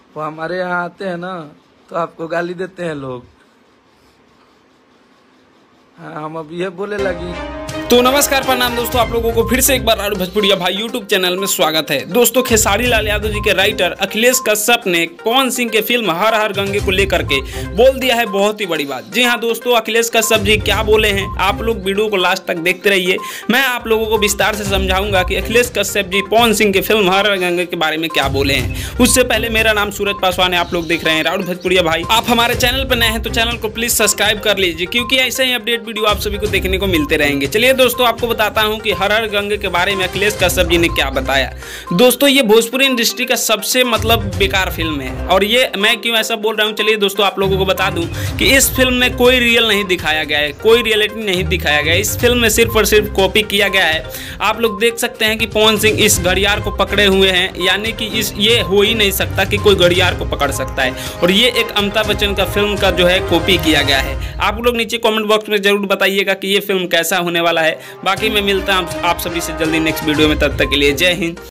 वो हमारे यहाँ आते हैं ना तो आपको गाली देते हैं लोग। हाँ, हम अब ये बोले लगी। तो नमस्कार प्रणाम दोस्तों, आप लोगों को फिर से एक बार राडू भोजपुरिया भाई यूट्यूब चैनल में स्वागत है। दोस्तों, खेसारी लाल यादव जी के राइटर अखिलेश कश्यप ने पवन सिंह के फिल्म हर हर गंगे को लेकर के बोल दिया है बहुत ही बड़ी बात। जी हाँ दोस्तों, अखिलेश कश्यप जी क्या बोले हैं, आप लोग वीडियो को लास्ट तक देखते रहिए। मैं आप लोगों को विस्तार से समझाऊंगा कि अखिलेश कश्यप जी पवन सिंह के फिल्म हर हर गंगे के बारे में क्या बोले हैं। उससे पहले मेरा नाम सूरज पासवान है, आप लोग देख रहे हैं राडू भोजपुरिया भाई। आप हमारे चैनल पर नए हैं तो चैनल को प्लीज सब्सक्राइब कर लीजिए, क्योंकि ऐसे ही अपडेट वीडियो आप सभी को देखने को मिलते रहेंगे। चलिए दोस्तों, आपको बताता हूं कि हर हर गंगे के बारे में अखिलेश कश्यप जी ने क्या बताया। दोस्तों, ये भोजपुरी इंडस्ट्री का सबसे बेकार फिल्म है। और ये मैं क्यों ऐसा बोल रहा हूं, चलिए दोस्तों आप लोगों को बता दूं कि इस फिल्म में कोई रियल नहीं दिखाया गया है, कोई रियलिटी नहीं दिखाया गया है। इस फिल्म में सिर्फ और सिर्फ कॉपी किया गया है। आप लोग देख सकते हैं कि पवन सिंह इस घड़ियाल को पकड़े हुए हैं, यानी कि ये हो ही नहीं सकता कि कोई घड़ियाल को पकड़ सकता है। और ये एक अमिताभ बच्चन का फिल्म का जो है कॉपी किया गया है। आप लोग नीचे कमेंट बॉक्स में जरूर बताइएगा कि ये फिल्म कैसा होने वाला है। बाकी मैं मिलता हूं आप सभी से जल्दी नेक्स्ट वीडियो में, तब तक के लिए जय हिंद।